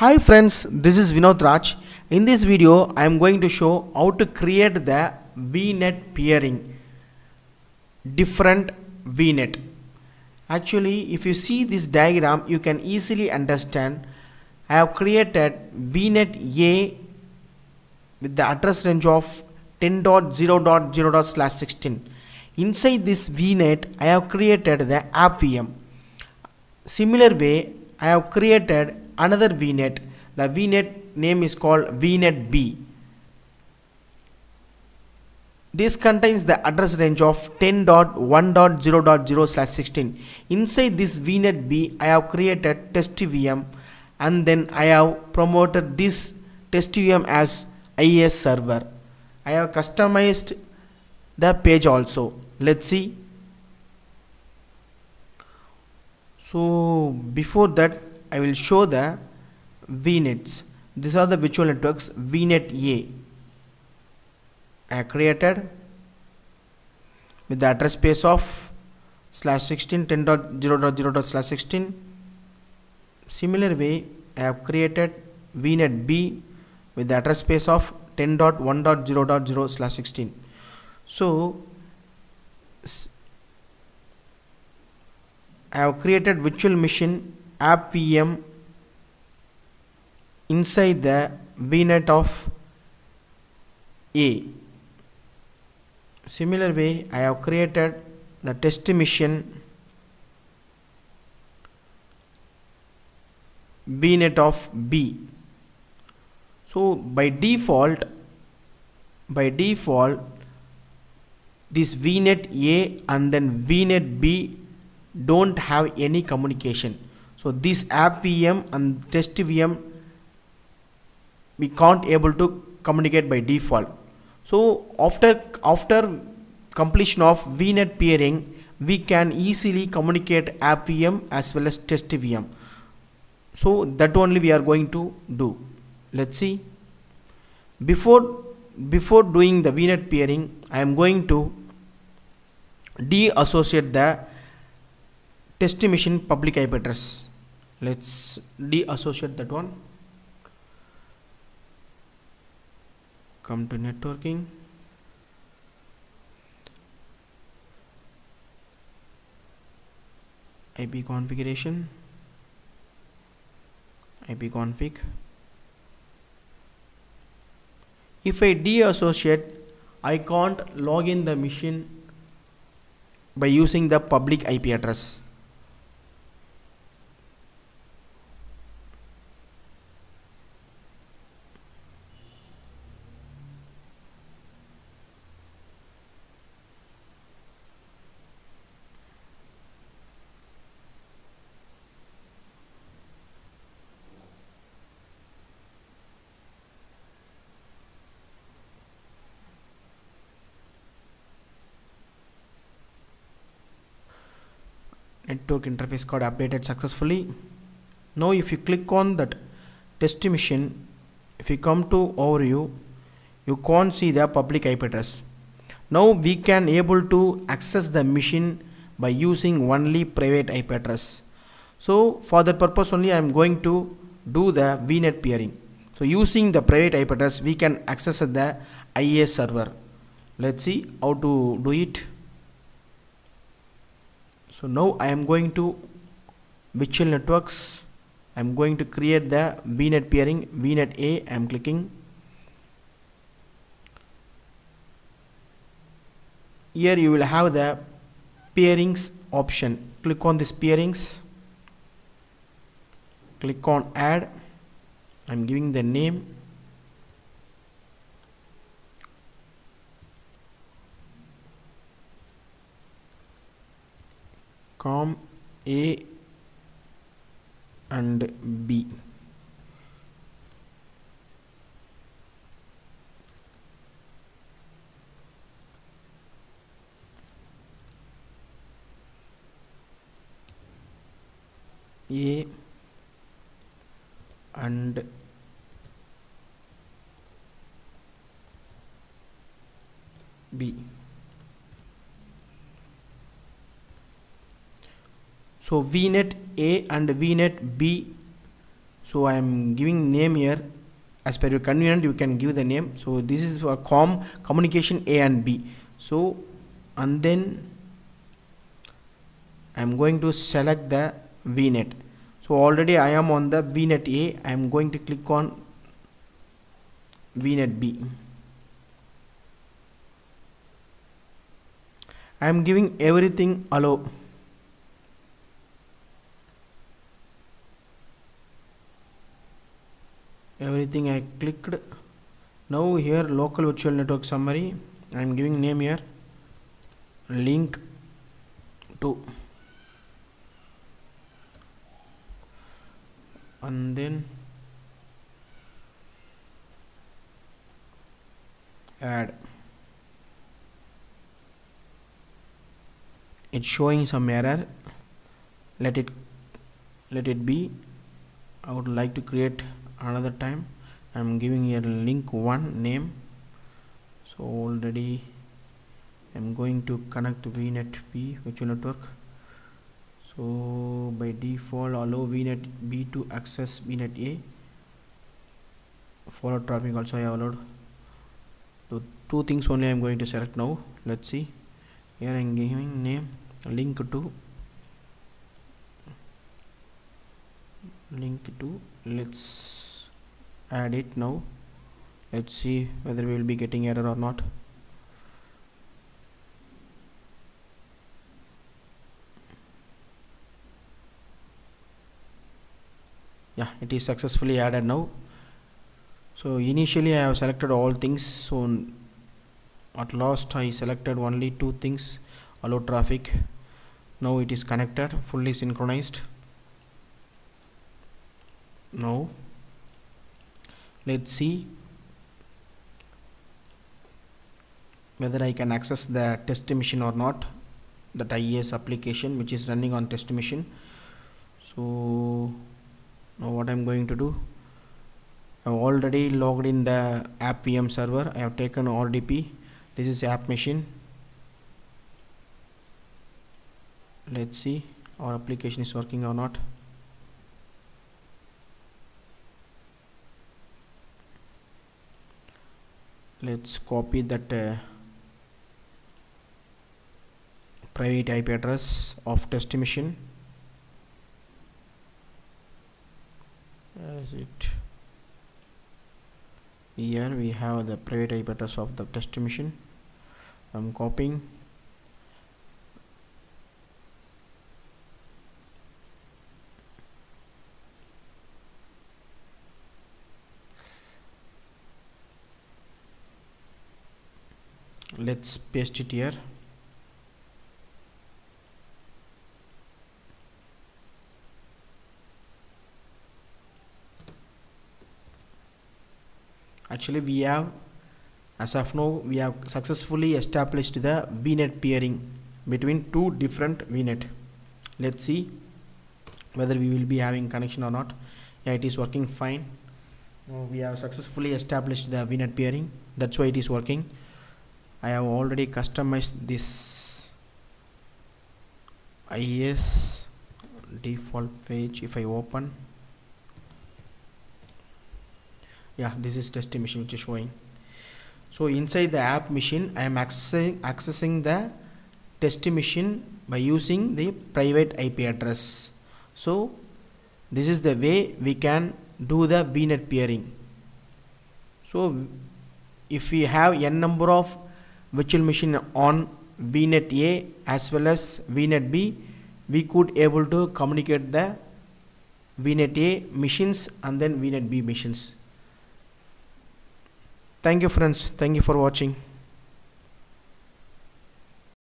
Hi friends, this is Vinod Raj. In this video, I am going to show how to create the VNet peering, different VNet. Actually, if you see this diagram, you can easily understand. I have created VNet A with the address range of 10.0.0./16. Inside this VNet, I have created the app VM. Similar way, I have created another VNet. The VNet name is called VNet B. This contains the address range of 10.1.0.0/16. Inside this VNet B, I have created test VM, and then I have promoted this test VM as IIS server. I have customized the page also. Let's see. So before that, I will show the VNets. These are the virtual networks. VNet A I have created with the address space of /16 10.0.0./16. Similar way, I have created VNet B with the address space of 10.1.0.0/16. So I have created virtual machine app VM inside the VNet of A. Similar way, I have created the test machine VNet of B. So by default this VNet A and then VNet B don't have any communication. So this app VM and test VM we can't able to communicate by default. So after completion of VNet peering, we can easily communicate app VM as well as test VM. So that only we are going to do. Let's see. Before doing the VNet peering, I am going to deassociate the test machine public IP address. Let's deassociate that one. Come to networking. IP configuration. IP config. If I deassociate, I can't log in the machine by using the public IP address. Network interface got updated successfully. Now if you click on that test machine, if you come to overview, you can't see the public IP address. Now we can able to access the machine by using only private IP address. So for that purpose only I am going to do the VNet peering. So using the private IP address we can access the IIS server. Let's see how to do it. So now I am going to virtual networks. I am going to create the VNet peering, VNet A. I am clicking. Here you will have the peerings option. Click on this peerings. Click on add. I am giving the name. COM A and B. A and B. So VNet A and VNet B So I am giving name here. As per your convenience, you can give the name. So this is for communication A and B. So and then I am going to select the VNet. So already I am on the VNet A. I am going to click on VNet B. I am giving everything allow. Everything I clicked. Now here local virtual network summary. I am giving name here link to, and then add. It's showing some error. Let it be. I would like to create another time. I'm giving here link 1 name. So already I'm going to connect VNet B virtual network. So by default allow VNet B to access VNet A. Follow traffic also I have allowed. So 2 things only I'm going to select now. Let's see. Here I'm giving name link to. Let's add it now. Let's see whether we will be getting error or not. Yeah, it is successfully added now. So initially I have selected all things, so at last I selected only 2 things. Allow traffic. Now it is connected, fully synchronized. Now let's see whether I can access the test machine or not, that IES application which is running on test machine. So now what I'm going to do, I've already logged in the app VM server. I have taken RDP. This is app machine. Let's see our application is working or not. Let's copy that private IP address of test machine. As it here we have the private IP address of the test machine. I'm copying. Let's paste it here. Actually we have, as of now, we have successfully established the VNet peering between 2 different VNet. Let's see whether we will be having connection or not. Yeah, it is working fine. Now we have successfully established the VNet peering. That's why it is working. I have already customized this IES default page. If I open, yeah, this is test machine which is showing. So inside the app machine I am accessing the test machine by using the private IP address. So this is the way we can do the VNet peering. So if we have n number of virtual machine on VNet A as well as VNet B, we could able to communicate the VNet A machines and then VNet B machines. Thank you friends, thank you for watching.